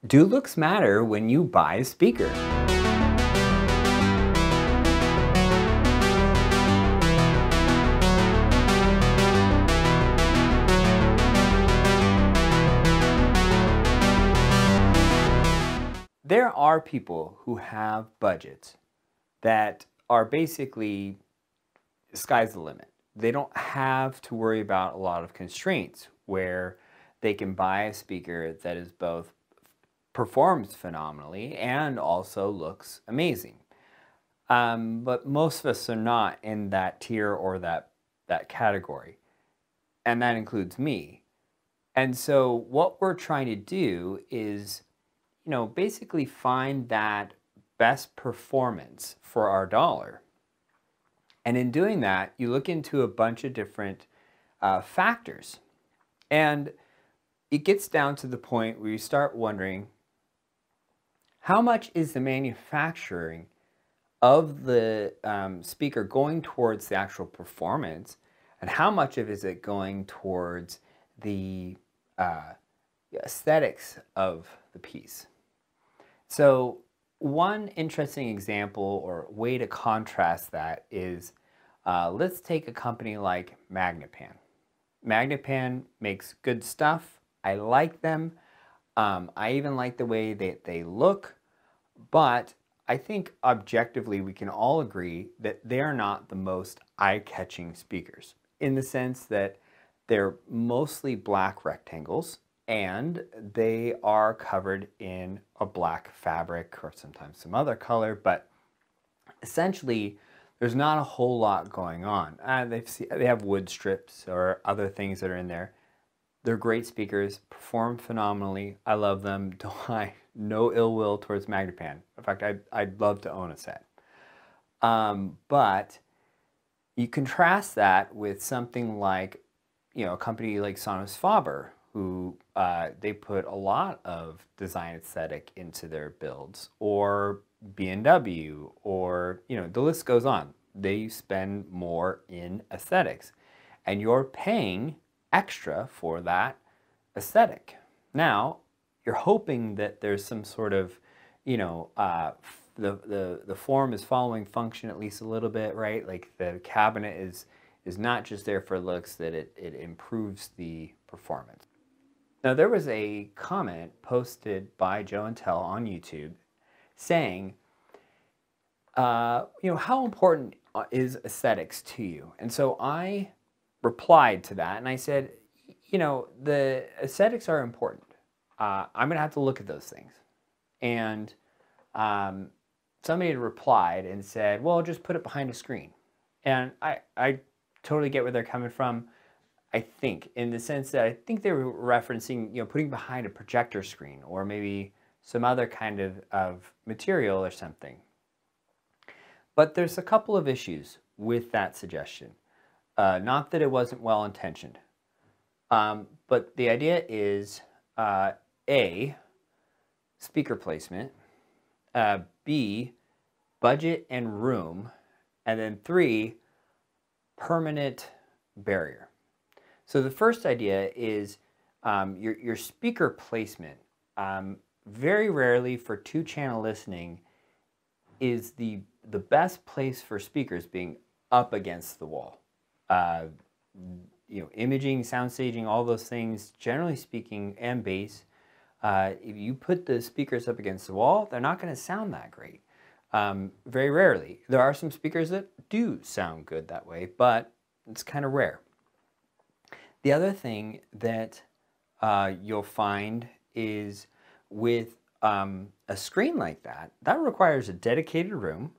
Do looks matter when you buy a speaker? There are people who have budgets that are basically sky's the limit. They don't have to worry about a lot of constraints where they can buy a speaker that is both performs phenomenally and also looks amazing. But most of us are not in that tier or that category, and that includes me. And so what we're trying to do is, basically find that best performance for our dollar. And in doing that, you look into a bunch of different factors. And it gets down to the point where you start wondering, how much is the manufacturing of the speaker going towards the actual performance, and how much of it is it going towards the aesthetics of the piece? So one interesting example or way to contrast that is, let's take a company like Magnepan. Magnepan makes good stuff. I like them. I even like the way that they look, but I think objectively we can all agree that they're not the most eye-catching speakers, in the sense that they're mostly black rectangles and they are covered in a black fabric or sometimes some other color, but essentially there's not a whole lot going on. They have wood strips or other things that are in there. They're great speakers, perform phenomenally. I love them. No ill will towards Magnepan. In fact, I'd love to own a set. But you contrast that with something like, a company like Sonus Faber, who they put a lot of design aesthetic into their builds, or B&W, or the list goes on. They spend more in aesthetics, and you're paying extra for that aesthetic. Now, you're hoping that there's some sort of, the form is following function at least a little bit, right? Like the cabinet is not just there for looks, that it improves the performance. Now, there was a comment posted by Joe and Tell on YouTube saying, how important is aesthetics to you? And so I replied to that and I said, the aesthetics are important. I'm going to have to look at those things. And somebody had replied and said, well, just put it behind a screen. And I totally get where they're coming from. I think, in the sense that I think they were referencing, putting behind a projector screen or maybe some other kind of material or something. But there's a couple of issues with that suggestion. Not that it wasn't well intentioned, but the idea is A, speaker placement, B, budget and room, and then 3, permanent barrier. So the first idea is your speaker placement. Very rarely for 2-channel listening is the best place for speakers being up against the wall. Imaging, sound staging, all those things, generally speaking, and bass, if you put the speakers up against the wall, they're not going to sound that great. Very rarely. There are some speakers that do sound good that way, but it's kind of rare. The other thing that you'll find is with a screen like that requires a dedicated room.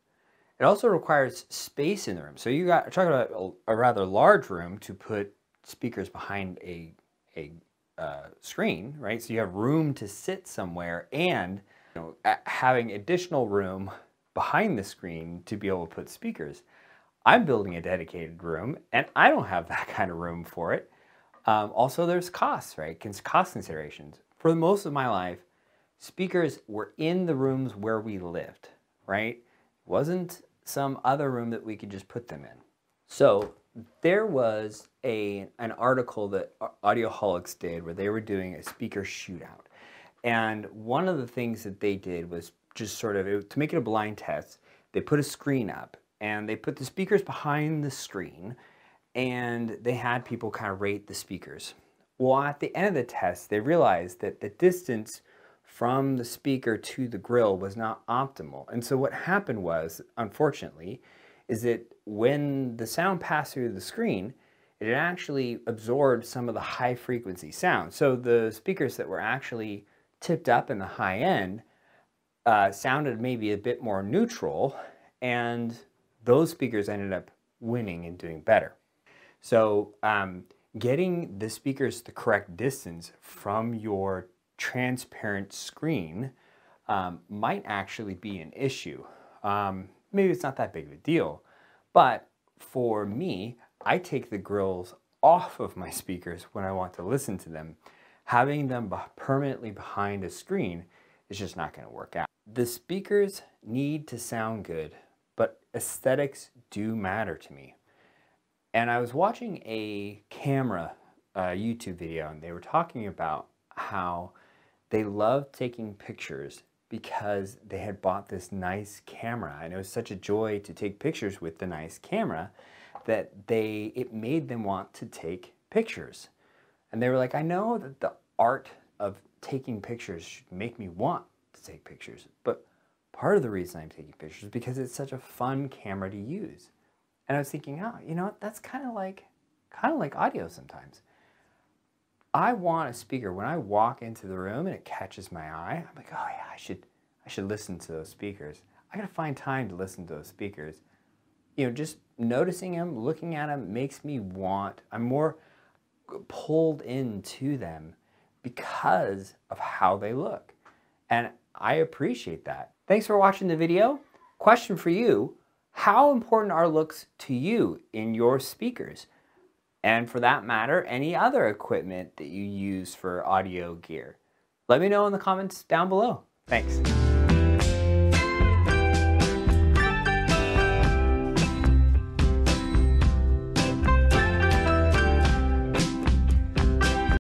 It also requires space in the room. So you're talking about a rather large room to put speakers behind a screen, right? So you have room to sit somewhere, and having additional room behind the screen to be able to put speakers. I'm building a dedicated room, and I don't have that kind of room for it. Also, there's costs, right? Cost considerations. For most of my life, speakers were in the rooms where we lived, right? It wasn't some other room that we could just put them in. So there was an article that Audioholics did where they were doing a speaker shootout. And one of the things that they did was just sort of, to make it a blind test, they put a screen up and they put the speakers behind the screen and they had people kind of rate the speakers. Well, at the end of the test, they realized that the distance from the speaker to the grill was not optimal. And so what happened was, unfortunately, is that when the sound passed through the screen, it actually absorbed some of the high frequency sound. So the speakers that were actually tipped up in the high end sounded maybe a bit more neutral, and those speakers ended up winning and doing better. So getting the speakers the correct distance from your transparent screen might actually be an issue. Maybe it's not that big of a deal, but for me, I take the grills off of my speakers when I want to listen to them. Having them permanently behind a screen is just not going to work out. The speakers need to sound good, but aesthetics do matter to me. And I was watching a camera YouTube video, and they were talking about how they loved taking pictures because they had bought this nice camera, and it was such a joy to take pictures with the nice camera that it made them want to take pictures. And they were like, I know that the art of taking pictures should make me want to take pictures, but part of the reason I'm taking pictures is because it's such a fun camera to use. And I was thinking, oh, you know what, that's kind of like audio sometimes. I want a speaker, when I walk into the room and it catches my eye, I'm like, oh yeah, I should listen to those speakers. I gotta find time to listen to those speakers. You know, just noticing them, looking at them makes me I'm more pulled into them because of how they look. And I appreciate that. Thanks for watching the video. Question for you, how important are looks to you in your speakers? And for that matter, any other equipment that you use for audio gear? Let me know in the comments down below. Thanks.